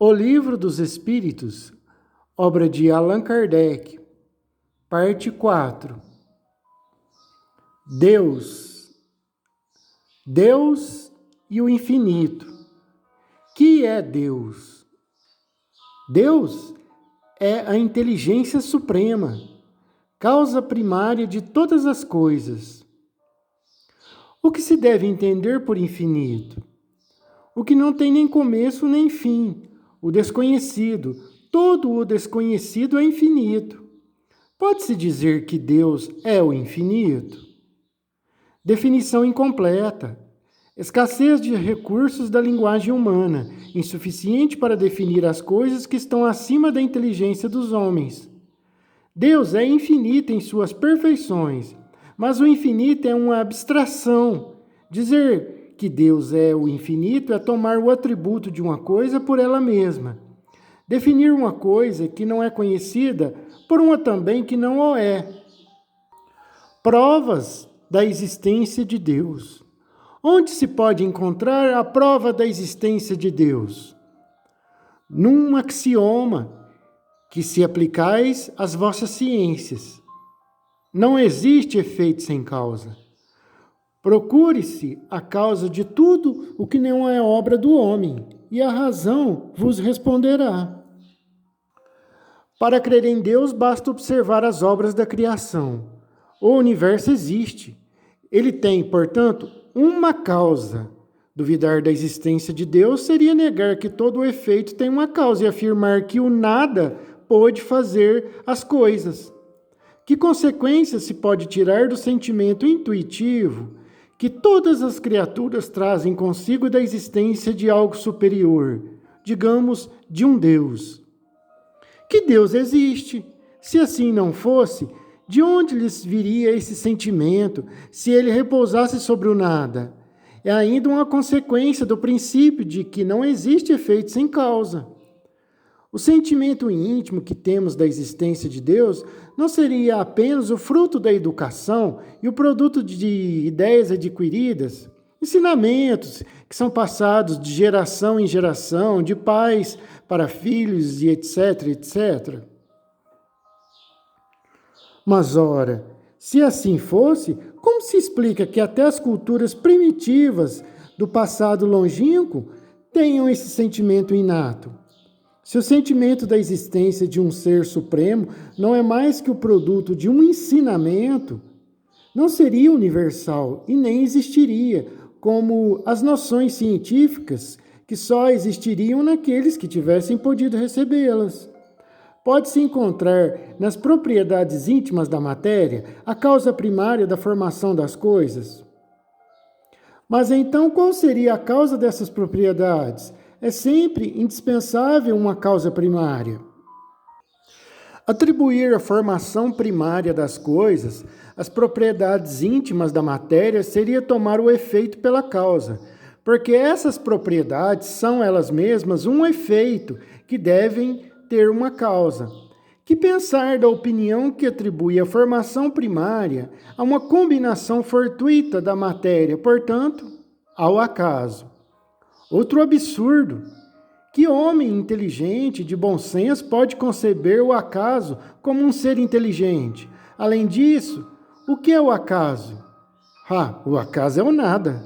O Livro dos Espíritos, obra de Allan Kardec, parte 4. Deus e o infinito. Que é Deus? Deus é a inteligência suprema, causa primária de todas as coisas. O que se deve entender por infinito? O que não tem nem começo nem fim, o desconhecido. Todo o desconhecido é infinito. Pode-se dizer que Deus é o infinito? Definição incompleta. Escassez de recursos da linguagem humana, insuficiente para definir as coisas que estão acima da inteligência dos homens. Deus é infinito em suas perfeições, mas o infinito é uma abstração. Dizer que Deus é o infinito é tomar o atributo de uma coisa por ela mesma. Definir uma coisa que não é conhecida por uma também que não o é. Provas da existência de Deus. Onde se pode encontrar a prova da existência de Deus? Num axioma que se aplicais às vossas ciências. Não existe efeito sem causa. Procure-se a causa de tudo o que não é obra do homem, e a razão vos responderá. Para crer em Deus, basta observar as obras da criação. O universo existe. Ele tem, portanto, uma causa. Duvidar da existência de Deus seria negar que todo o efeito tem uma causa e afirmar que o nada pôde fazer as coisas. Que consequências se pode tirar do sentimento intuitivo que todas as criaturas trazem consigo da existência de algo superior, digamos, de um Deus? Que Deus existe. Se assim não fosse, de onde lhes viria esse sentimento, se ele repousasse sobre o nada? É ainda uma consequência do princípio de que não existe efeito sem causa. O sentimento íntimo que temos da existência de Deus não seria apenas o fruto da educação e o produto de ideias adquiridas, ensinamentos que são passados de geração em geração, de pais para filhos e etc, etc. Mas, ora, se assim fosse, como se explica que até as culturas primitivas do passado longínquo tenham esse sentimento inato? Se o sentimento da existência de um ser supremo não é mais que o produto de um ensinamento, não seria universal e nem existiria, como as noções científicas, que só existiriam naqueles que tivessem podido recebê-las. Pode-se encontrar nas propriedades íntimas da matéria a causa primária da formação das coisas. Mas então qual seria a causa dessas propriedades? É sempre indispensável uma causa primária. Atribuir a formação primária das coisas às propriedades íntimas da matéria seria tomar o efeito pela causa, porque essas propriedades são elas mesmas um efeito que devem ter uma causa. Que pensar da opinião que atribui a formação primária a uma combinação fortuita da matéria, portanto, ao acaso? Outro absurdo. Que homem inteligente, de bom senso, pode conceber o acaso como um ser inteligente? Além disso, o que é o acaso? O acaso é o nada.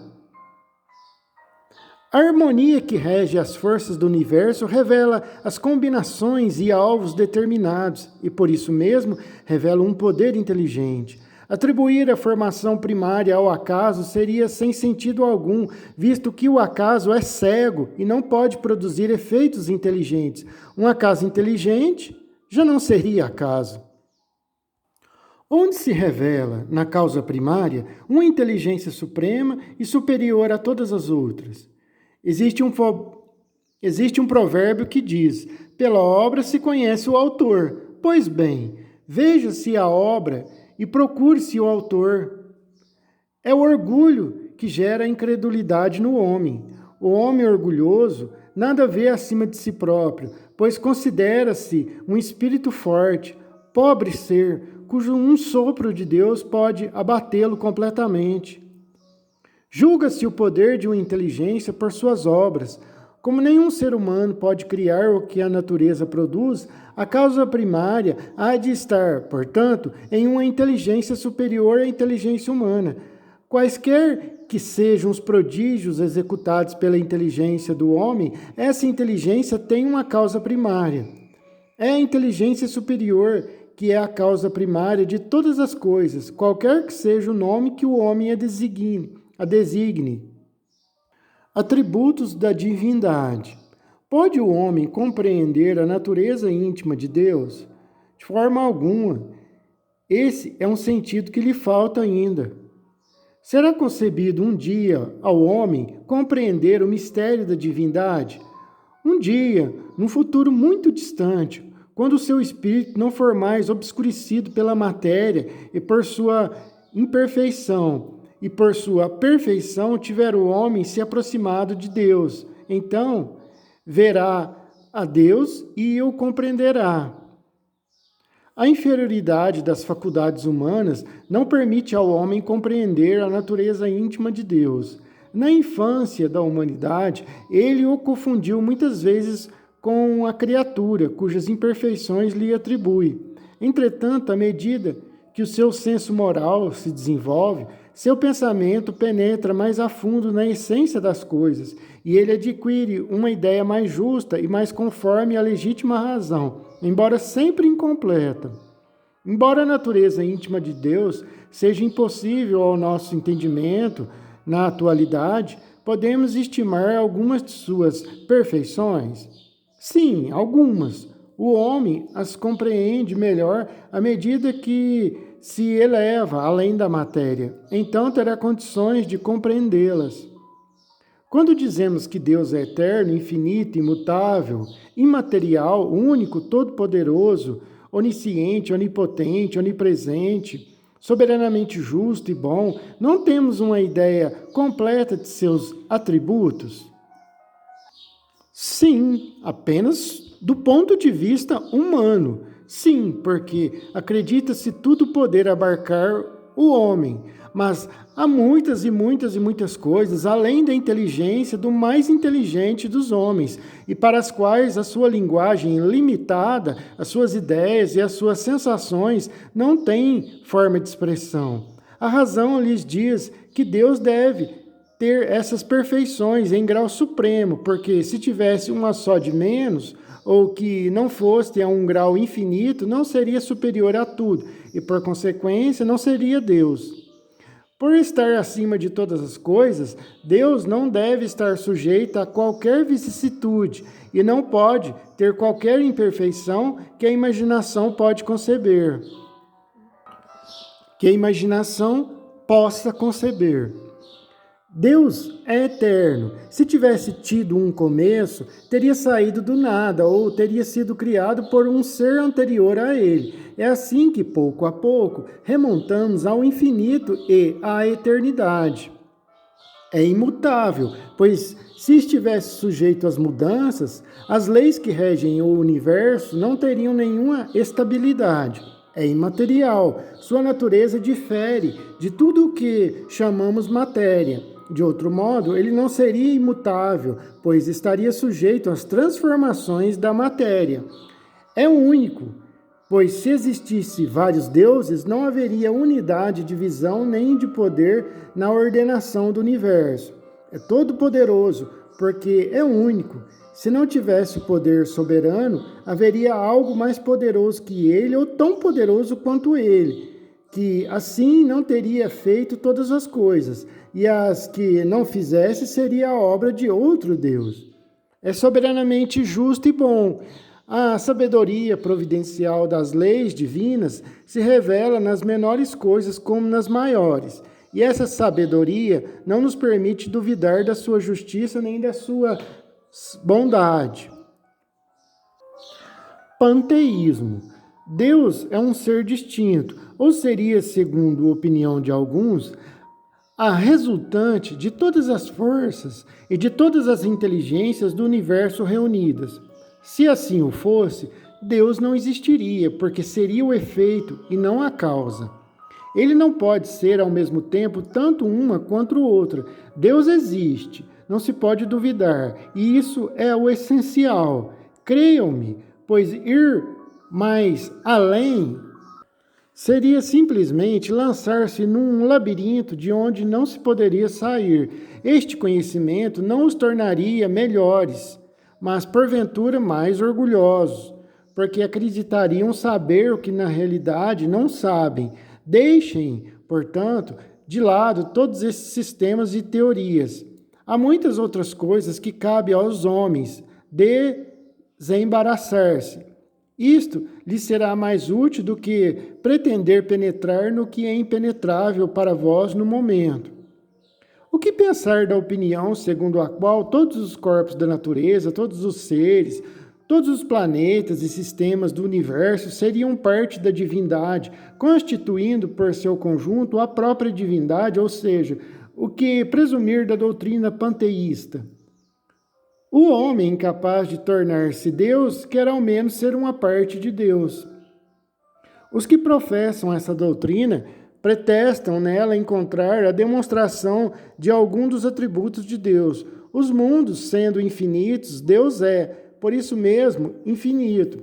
A harmonia que rege as forças do universo revela as combinações e alvos determinados, e por isso mesmo revela um poder inteligente. Atribuir a formação primária ao acaso seria sem sentido algum, visto que o acaso é cego e não pode produzir efeitos inteligentes. Um acaso inteligente já não seria acaso. Onde se revela, na causa primária, uma inteligência suprema e superior a todas as outras? Existe um provérbio que diz: pela obra se conhece o autor. Pois bem, veja-se a obra e procure-se o autor. É o orgulho que gera a incredulidade no homem. O homem orgulhoso nada vê acima de si próprio, pois considera-se um espírito forte, pobre ser, cujo um sopro de Deus pode abatê-lo completamente. Julga-se o poder de uma inteligência por suas obras. Como nenhum ser humano pode criar o que a natureza produz, a causa primária há de estar, portanto, em uma inteligência superior à inteligência humana. Quaisquer que sejam os prodígios executados pela inteligência do homem, essa inteligência tem uma causa primária. É a inteligência superior que é a causa primária de todas as coisas, qualquer que seja o nome que o homem a designe. Atributos da divindade. Pode o homem compreender a natureza íntima de Deus? De forma alguma. Esse é um sentido que lhe falta ainda. Será concebido um dia ao homem compreender o mistério da divindade? Um dia, num futuro muito distante, quando o seu espírito não for mais obscurecido pela matéria e por sua imperfeição, e por sua perfeição tiver o homem se aproximado de Deus, então verá a Deus e o compreenderá. A inferioridade das faculdades humanas não permite ao homem compreender a natureza íntima de Deus. Na infância da humanidade, ele o confundiu muitas vezes com a criatura, cujas imperfeições lhe atribui. Entretanto, à medida que o seu senso moral se desenvolve, seu pensamento penetra mais a fundo na essência das coisas e ele adquire uma ideia mais justa e mais conforme à legítima razão, embora sempre incompleta. Embora a natureza íntima de Deus seja impossível ao nosso entendimento, na atualidade, podemos estimar algumas de suas perfeições? Sim, algumas. O homem as compreende melhor à medida que se eleva além da matéria, então terá condições de compreendê-las. Quando dizemos que Deus é eterno, infinito, imutável, imaterial, único, todo-poderoso, onisciente, onipotente, onipresente, soberanamente justo e bom, não temos uma ideia completa de seus atributos? Sim, apenas do ponto de vista humano. Sim, porque acredita-se tudo poder abarcar o homem, mas há muitas e muitas e muitas coisas além da inteligência do mais inteligente dos homens, e para as quais a sua linguagem limitada, as suas ideias e as suas sensações não têm forma de expressão. A razão lhes diz que Deus deve ter essas perfeições em grau supremo, porque se tivesse uma só de menos, ou que não fosse a um grau infinito, não seria superior a tudo, e por consequência não seria Deus. Por estar acima de todas as coisas, Deus não deve estar sujeito a qualquer vicissitude, e não pode ter qualquer imperfeição que a imaginação pode conceber. Que a imaginação possa conceber. Deus é eterno. Se tivesse tido um começo, teria saído do nada ou teria sido criado por um ser anterior a ele. É assim que, pouco a pouco, remontamos ao infinito e à eternidade. É imutável, pois se estivesse sujeito às mudanças, as leis que regem o universo não teriam nenhuma estabilidade. É imaterial, sua natureza difere de tudo o que chamamos matéria. De outro modo, ele não seria imutável, pois estaria sujeito às transformações da matéria. É único, pois se existisse vários deuses, não haveria unidade de visão nem de poder na ordenação do universo. É todo-poderoso, porque é único. Se não tivesse o poder soberano, haveria algo mais poderoso que ele ou tão poderoso quanto ele, que assim não teria feito todas as coisas, e as que não fizesse seria a obra de outro Deus. É soberanamente justo e bom. A sabedoria providencial das leis divinas se revela nas menores coisas como nas maiores, e essa sabedoria não nos permite duvidar da sua justiça nem da sua bondade. Panteísmo. Deus é um ser distinto, ou seria, segundo a opinião de alguns, a resultante de todas as forças e de todas as inteligências do universo reunidas. Se assim o fosse, Deus não existiria, porque seria o efeito e não a causa. Ele não pode ser ao mesmo tempo tanto uma quanto outra. Deus existe. não se pode duvidar, e isso é o essencial. Creiam-me, pois ir mais além seria simplesmente lançar-se num labirinto de onde não se poderia sair. Este conhecimento não os tornaria melhores, mas porventura mais orgulhosos, porque acreditariam saber o que na realidade não sabem. Deixem, portanto, de lado todos esses sistemas e teorias. Há muitas outras coisas que cabe aos homens desembaraçar-se. Isto lhes será mais útil do que pretender penetrar no que é impenetrável para vós no momento. O que pensar da opinião segundo a qual todos os corpos da natureza, todos os seres, todos os planetas e sistemas do universo seriam parte da divindade, constituindo por seu conjunto a própria divindade, ou seja, o que presumir da doutrina panteísta? O homem incapaz de tornar-se Deus quer ao menos ser uma parte de Deus. Os que professam essa doutrina pretextam nela encontrar a demonstração de algum dos atributos de Deus. Os mundos sendo infinitos, Deus é, por isso mesmo, infinito.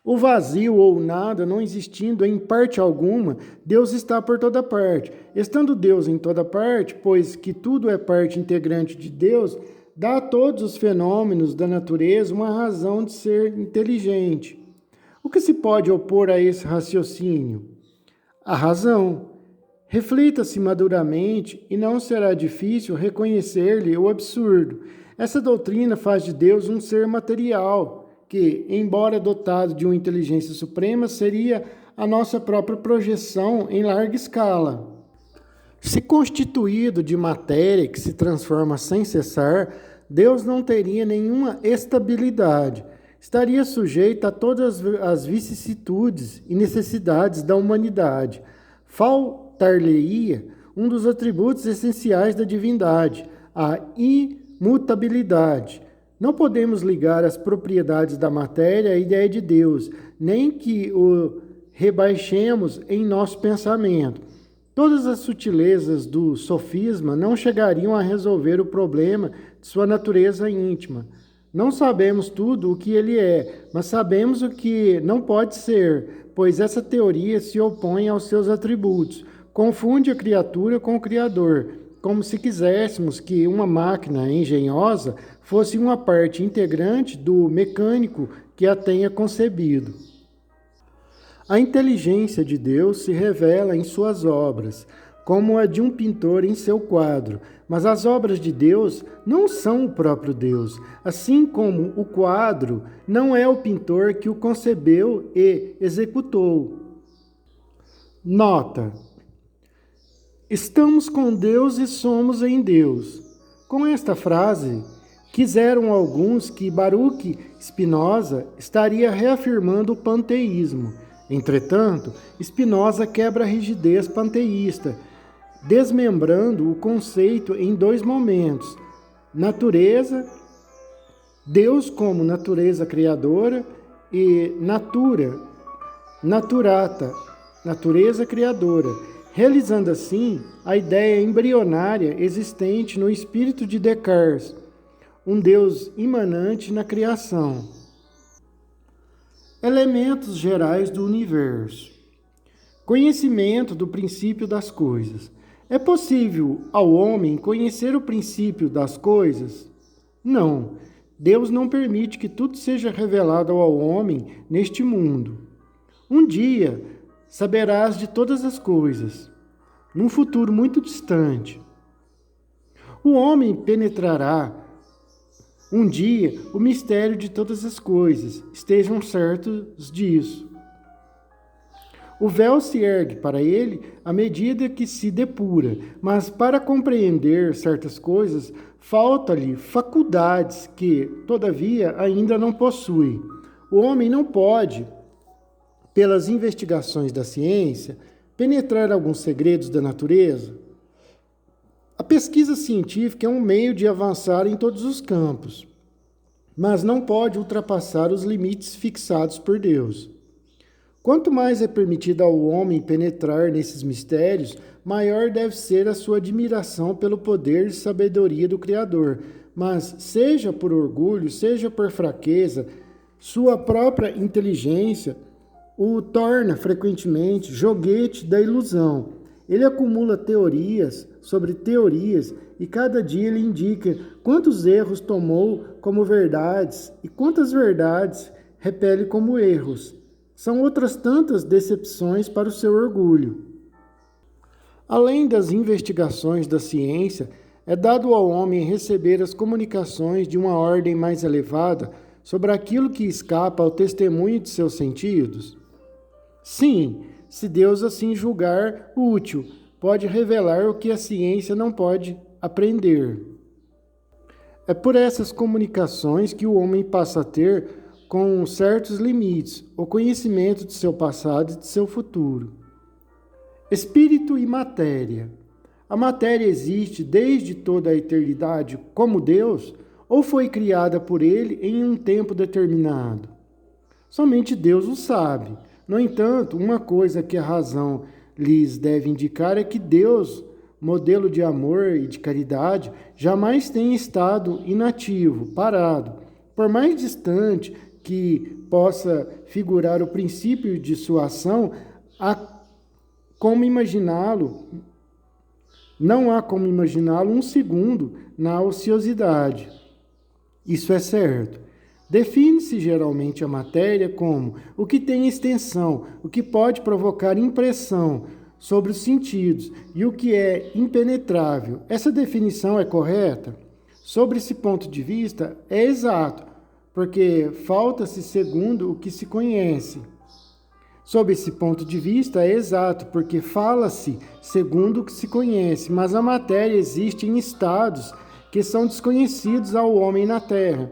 O vazio ou nada não existindo em parte alguma, Deus está por toda parte. Estando Deus em toda parte, pois que tudo é parte integrante de Deus, dá a todos os fenômenos da natureza uma razão de ser inteligente. O que se pode opor a esse raciocínio? A razão. Reflita-se maduramente e não será difícil reconhecer-lhe o absurdo. Essa doutrina faz de Deus um ser material, que, embora dotado de uma inteligência suprema, seria a nossa própria projeção em larga escala. Se constituído de matéria que se transforma sem cessar, Deus não teria nenhuma estabilidade. Estaria sujeito a todas as vicissitudes e necessidades da humanidade. Faltar-lhe-ia um dos atributos essenciais da divindade, a imutabilidade. Não podemos ligar as propriedades da matéria à ideia de Deus, nem que o rebaixemos em nosso pensamento. Todas as sutilezas do sofisma não chegariam a resolver o problema de sua natureza íntima. Não sabemos tudo o que ele é, mas sabemos o que não pode ser, pois essa teoria se opõe aos seus atributos, confunde a criatura com o Criador, como se quiséssemos que uma máquina engenhosa fosse uma parte integrante do mecânico que a tenha concebido. A inteligência de Deus se revela em suas obras, como a de um pintor em seu quadro, mas as obras de Deus não são o próprio Deus, assim como o quadro não é o pintor que o concebeu e executou. Nota: estamos com Deus e somos em Deus. Com esta frase, quiseram alguns que Baruch Spinoza estaria reafirmando o panteísmo. Entretanto, Spinoza quebra a rigidez panteísta, desmembrando o conceito em dois momentos: natureza, Deus como natureza criadora, e naturata, natureza criadora, realizando assim a ideia embrionária existente no espírito de Descartes, um Deus imanente na criação. Elementos gerais do universo. Conhecimento do princípio das coisas. É possível ao homem conhecer o princípio das coisas? Não. Deus não permite que tudo seja revelado ao homem neste mundo. Um dia saberás de todas as coisas, num futuro muito distante. O homem penetrará um dia o mistério de todas as coisas, estejam certos disso. O véu se ergue para ele à medida que se depura, mas para compreender certas coisas, falta-lhe faculdades que, todavia, ainda não possui. O homem não pode, pelas investigações da ciência, penetrar alguns segredos da natureza. A pesquisa científica é um meio de avançar em todos os campos, mas não pode ultrapassar os limites fixados por Deus. Quanto mais é permitido ao homem penetrar nesses mistérios, maior deve ser a sua admiração pelo poder e sabedoria do Criador. Mas, seja por orgulho, seja por fraqueza, sua própria inteligência o torna frequentemente joguete da ilusão. Ele acumula teorias sobre teorias e cada dia ele indica quantos erros tomou como verdades e quantas verdades repele como erros. São outras tantas decepções para o seu orgulho. Além das investigações da ciência, é dado ao homem receber as comunicações de uma ordem mais elevada sobre aquilo que escapa ao testemunho de seus sentidos? Sim, se Deus assim julgar útil, pode revelar o que a ciência não pode aprender. É por essas comunicações que o homem passa a ter, com certos limites, o conhecimento de seu passado e de seu futuro. Espírito e matéria. A matéria existe desde toda a eternidade como Deus, ou foi criada por Ele em um tempo determinado? Somente Deus o sabe. No entanto, uma coisa que a razão lhes deve indicar é que Deus, modelo de amor e de caridade, jamais tem estado inativo, parado. Por mais distante que possa figurar o princípio de sua ação, não há como imaginá-lo um segundo na ociosidade. Isso é certo. Define-se geralmente a matéria como o que tem extensão, o que pode provocar impressão sobre os sentidos e o que é impenetrável. Essa definição é correta? Sobre esse ponto de vista, é exato, porque falta-se segundo o que se conhece. Sob esse ponto de vista, é exato, porque fala-se segundo o que se conhece, mas a matéria existe em estados que são desconhecidos ao homem na Terra.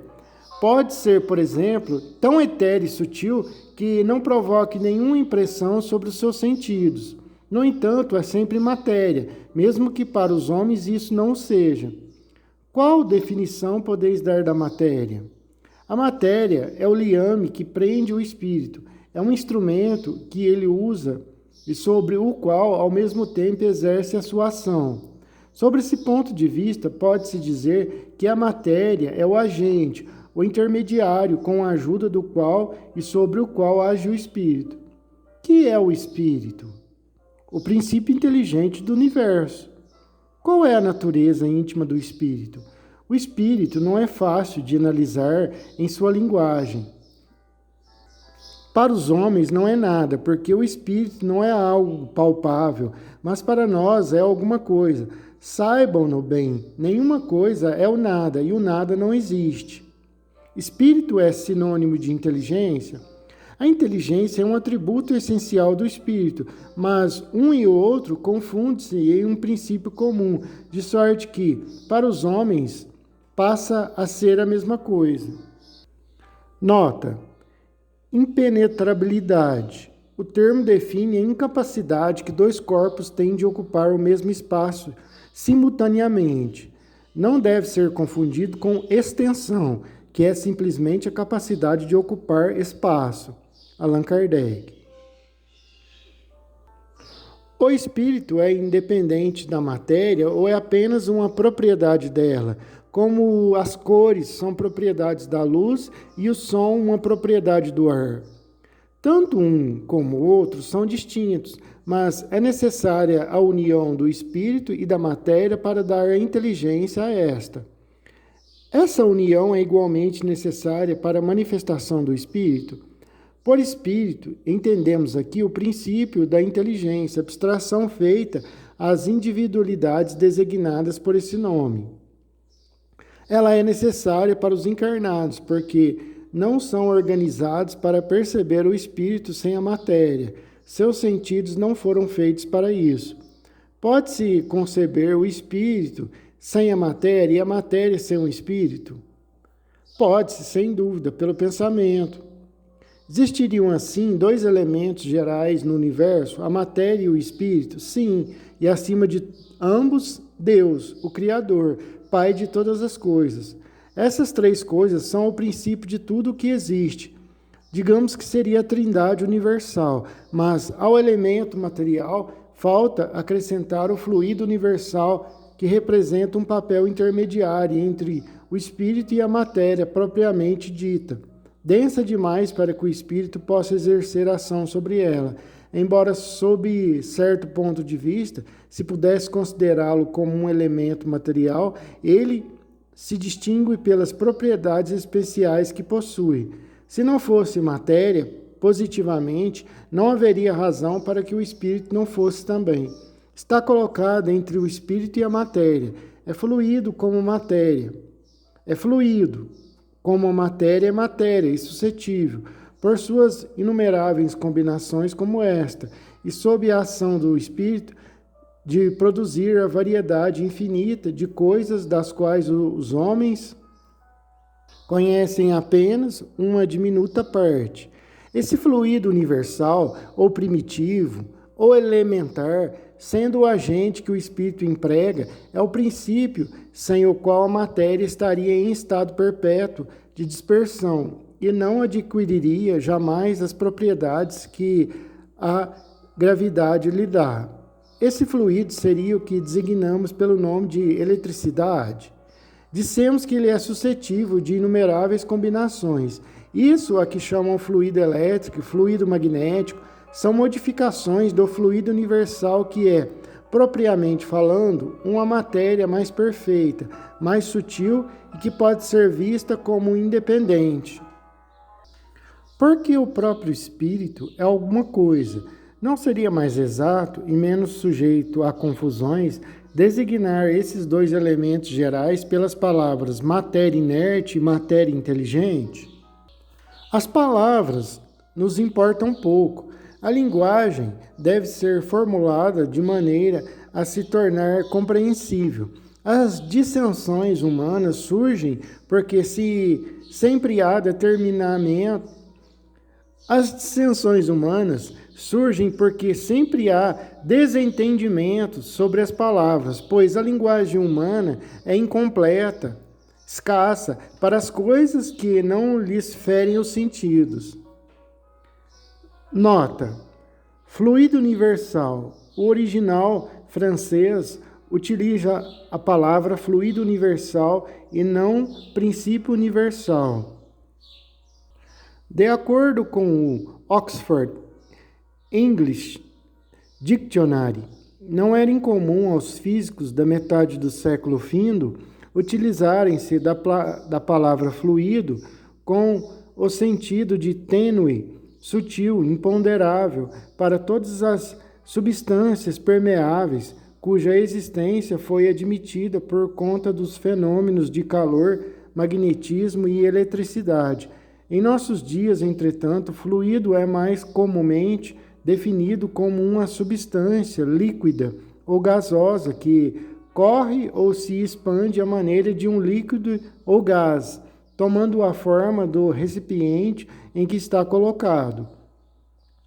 Pode ser, por exemplo, tão etéreo e sutil que não provoque nenhuma impressão sobre os seus sentidos. No entanto, é sempre matéria, mesmo que para os homens isso não o seja. Qual definição podeis dar da matéria? A matéria é o liame que prende o espírito, é um instrumento que ele usa e sobre o qual, ao mesmo tempo, exerce a sua ação. Sobre esse ponto de vista, pode-se dizer que a matéria é o agente, o intermediário com a ajuda do qual e sobre o qual age o espírito. Que é o espírito? O princípio inteligente do universo. Qual é a natureza íntima do espírito? O espírito não é fácil de analisar em sua linguagem. Para os homens não é nada, porque o espírito não é algo palpável, mas para nós é alguma coisa. Saibam-no bem, nenhuma coisa é o nada e o nada não existe. Espírito é sinônimo de inteligência? A inteligência é um atributo essencial do espírito, mas um e o outro confundem-se em um princípio comum, de sorte que, para os homens, passa a ser a mesma coisa. Nota: impenetrabilidade. O termo define a incapacidade que dois corpos têm de ocupar o mesmo espaço simultaneamente. Não deve ser confundido com extensão, que é simplesmente a capacidade de ocupar espaço. Allan Kardec. O espírito é independente da matéria ou é apenas uma propriedade dela, como as cores são propriedades da luz e o som uma propriedade do ar. Tanto um como o outro são distintos, mas é necessária a união do espírito e da matéria para dar a inteligência a esta. Essa união é igualmente necessária para a manifestação do espírito. Por espírito, entendemos aqui o princípio da inteligência, abstração feita às individualidades designadas por esse nome. Ela é necessária para os encarnados, porque não são organizados para perceber o espírito sem a matéria. Seus sentidos não foram feitos para isso. Pode-se conceber o espírito sem a matéria e a matéria sem o espírito? Pode-se, sem dúvida, pelo pensamento. Existiriam, assim, dois elementos gerais no universo, a matéria e o espírito? Sim, e acima de ambos, Deus, o Criador, Pai de todas as coisas. Essas três coisas são o princípio de tudo o que existe. Digamos que seria a trindade universal, mas ao elemento material falta acrescentar o fluido universal, que representa um papel intermediário entre o espírito e a matéria propriamente dita, densa demais para que o espírito possa exercer ação sobre ela. Embora, sob certo ponto de vista, se pudesse considerá-lo como um elemento material, ele se distingue pelas propriedades especiais que possui. Se não fosse matéria, positivamente, não haveria razão para que o espírito não fosse também. Está colocado entre o espírito e a matéria. É fluido como matéria. É fluido como a matéria é matéria e suscetível, por suas inumeráveis combinações como esta, e sob a ação do espírito, de produzir a variedade infinita de coisas das quais os homens conhecem apenas uma diminuta parte. Esse fluido universal, ou primitivo, ou elementar, sendo o agente que o espírito emprega, é o princípio sem o qual a matéria estaria em estado perpétuo de dispersão e não adquiriria jamais as propriedades que a gravidade lhe dá. Esse fluido seria o que designamos pelo nome de eletricidade. Dissemos que ele é suscetível de inumeráveis combinações. Isso a que chamam fluido elétrico, fluido magnético, são modificações do fluido universal que é, propriamente falando, uma matéria mais perfeita, mais sutil e que pode ser vista como independente. Porque o próprio espírito é alguma coisa, não seria mais exato e menos sujeito a confusões designar esses dois elementos gerais pelas palavras matéria inerte e matéria inteligente? As palavras nos importam pouco. A linguagem deve ser formulada de maneira a se tornar compreensível. As dissensões humanas surgem porque sempre há determinamento. As dissensões humanas surgem porque sempre há desentendimento sobre as palavras, pois a linguagem humana é incompleta, escassa para as coisas que não lhes ferem os sentidos. Nota: fluido universal. O original francês utiliza a palavra fluido universal e não princípio universal. De acordo com o Oxford English Dictionary, não era incomum aos físicos da metade do século findo utilizarem-se da palavra fluido com o sentido de tênue, sutil, imponderável, para todas as substâncias permeáveis cuja existência foi admitida por conta dos fenômenos de calor, magnetismo e eletricidade. Em nossos dias, entretanto, fluido é mais comumente definido como uma substância líquida ou gasosa que corre ou se expande à maneira de um líquido ou gás, tomando a forma do recipiente em que está colocado.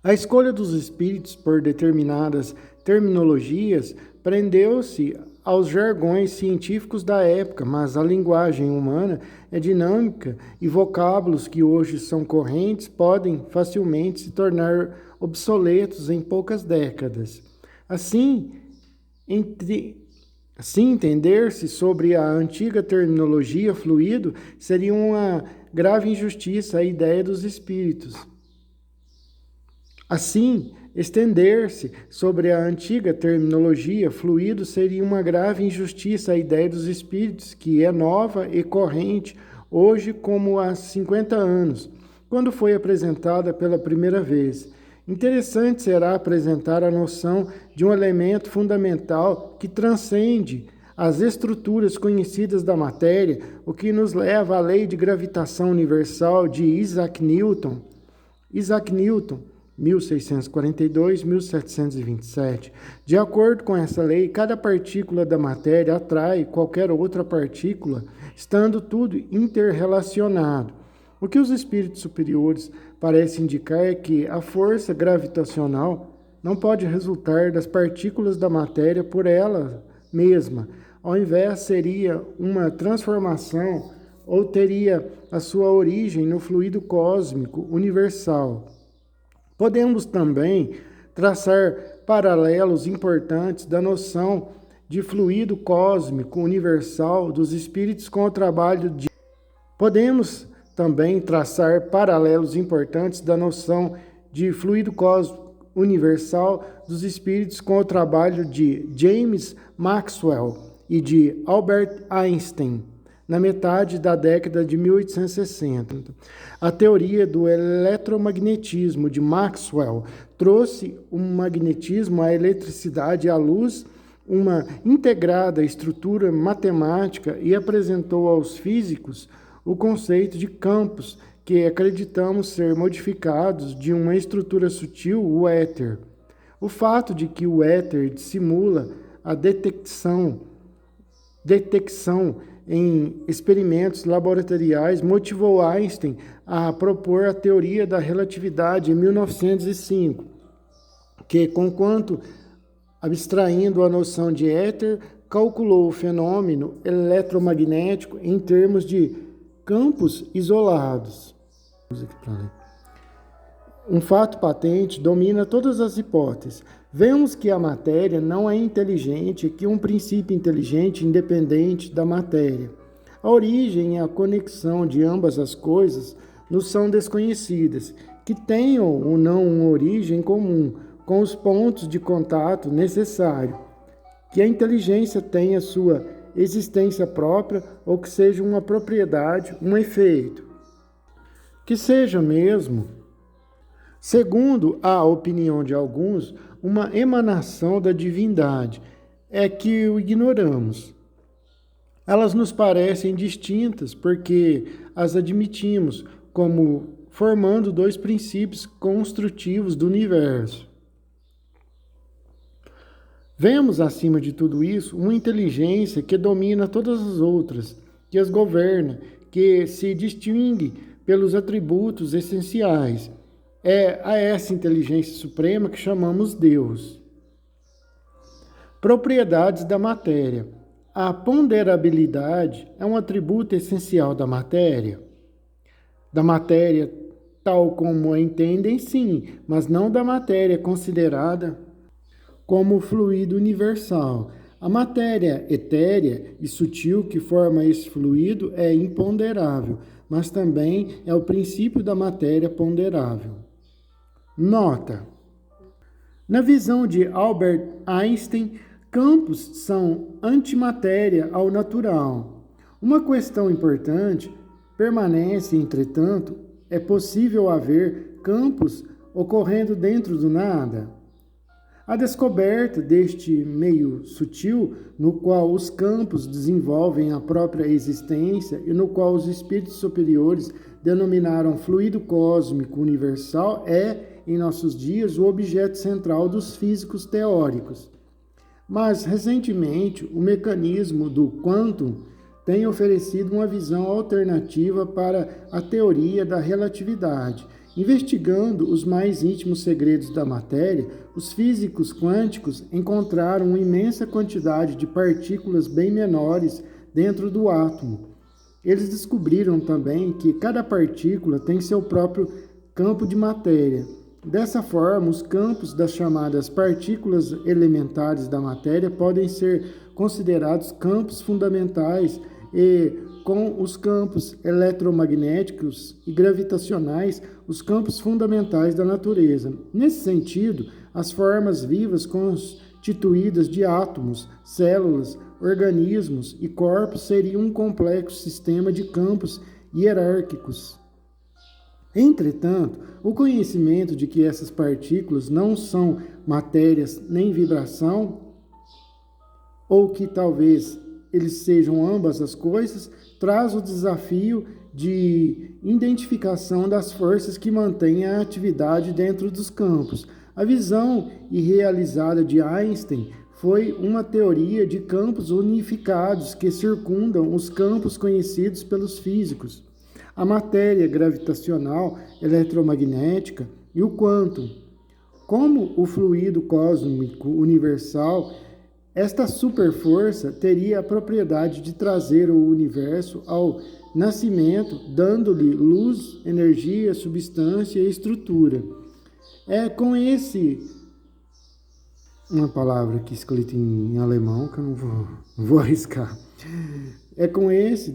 A escolha dos espíritos por determinadas terminologias prendeu-se aos jargões científicos da época, mas a linguagem humana é dinâmica e vocábulos que hoje são correntes podem facilmente se tornar obsoletos em poucas décadas. Assim, entender-se sobre a antiga terminologia fluido seria uma grave injustiça à ideia dos espíritos. Assim, estender-se sobre a antiga terminologia fluido seria uma grave injustiça à ideia dos espíritos, que é nova e corrente hoje como há 50 anos, quando foi apresentada pela primeira vez. Interessante será apresentar a noção de um elemento fundamental que transcende as estruturas conhecidas da matéria, o que nos leva à lei de gravitação universal de Isaac Newton, 1642-1727. De acordo com essa lei, cada partícula da matéria atrai qualquer outra partícula, estando tudo interrelacionado. O que os espíritos superiores parecem indicar é que a força gravitacional não pode resultar das partículas da matéria por ela mesma. Ao invés, seria uma transformação ou teria a sua origem no fluido cósmico universal. Podemos também traçar paralelos importantes da noção de fluido cósmico universal dos espíritos com o trabalho de... Podemos também traçar paralelos importantes da noção de fluido cósmico universal dos espíritos com o trabalho de James Maxwell e de Albert Einstein, na metade da década de 1860. A teoria do eletromagnetismo de Maxwell trouxe o magnetismo, a eletricidade e a luz, uma integrada estrutura matemática, e apresentou aos físicos o conceito de campos que acreditamos ser modificados de uma estrutura sutil, o éter. O fato de que o éter dissimula a detecção em experimentos laboratoriais motivou Einstein a propor a teoria da relatividade em 1905, que, conquanto abstraindo a noção de éter, calculou o fenômeno eletromagnético em termos de campos isolados. Um fato patente domina todas as hipóteses. Vemos que a matéria não é inteligente e que um princípio inteligente independente da matéria. A origem e a conexão de ambas as coisas nos são desconhecidas, que tenham ou não uma origem comum, com os pontos de contato necessários, que a inteligência tenha sua existência própria ou que seja uma propriedade, um efeito. Que seja mesmo, segundo a opinião de alguns, uma emanação da divindade, é que o ignoramos. Elas nos parecem distintas porque as admitimos como formando dois princípios construtivos do universo. Vemos, acima de tudo isso, uma inteligência que domina todas as outras, que as governa, que se distingue pelos atributos essenciais. É a essa inteligência suprema que chamamos Deus. Propriedades da matéria. A ponderabilidade é um atributo essencial da matéria. Da matéria tal como a entendem, sim, mas não da matéria considerada como fluido universal. A matéria etérea e sutil que forma esse fluido é imponderável, mas também é o princípio da matéria ponderável. Nota: na visão de Albert Einstein, campos são antimatéria ao natural. Uma questão importante permanece, entretanto, é possível haver campos ocorrendo dentro do nada? A descoberta deste meio sutil, no qual os campos desenvolvem a própria existência e no qual os espíritos superiores denominaram fluido cósmico universal, é, em nossos dias, o objeto central dos físicos teóricos. Mas, recentemente, o mecanismo do quantum tem oferecido uma visão alternativa para a teoria da relatividade. Investigando os mais íntimos segredos da matéria, os físicos quânticos encontraram uma imensa quantidade de partículas bem menores dentro do átomo. Eles descobriram também que cada partícula tem seu próprio campo de matéria. Dessa forma, os campos das chamadas partículas elementares da matéria podem ser considerados campos fundamentais e, com os campos eletromagnéticos e gravitacionais, os campos fundamentais da natureza. Nesse sentido, as formas vivas constituídas de átomos, células, organismos e corpos seriam um complexo sistema de campos hierárquicos. Entretanto, o conhecimento de que essas partículas não são matérias nem vibração, ou que talvez eles sejam ambas as coisas, traz o desafio de identificação das forças que mantêm a atividade dentro dos campos. A visão irrealizada de Einstein foi uma teoria de campos unificados que circundam os campos conhecidos pelos físicos. A matéria gravitacional, eletromagnética e o quantum. Como o fluido cósmico universal Esta superforça teria a propriedade de trazer o universo ao nascimento, dando-lhe luz, energia, substância e estrutura. É com uma palavra aqui escrita em alemão que eu não vou arriscar. É com esse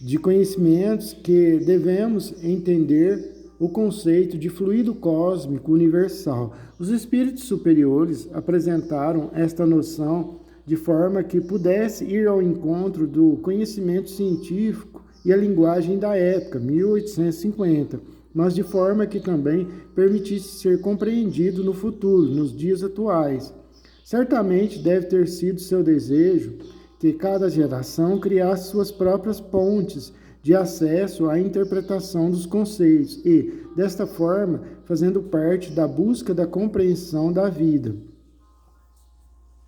de conhecimentos que devemos entender o conceito de fluido cósmico universal. Os espíritos superiores apresentaram esta noção de forma que pudesse ir ao encontro do conhecimento científico e a linguagem da época, 1850, mas de forma que também permitisse ser compreendido no futuro, nos dias atuais. Certamente deve ter sido seu desejo que cada geração criasse suas próprias pontes de acesso à interpretação dos conceitos e, desta forma, fazendo parte da busca da compreensão da vida.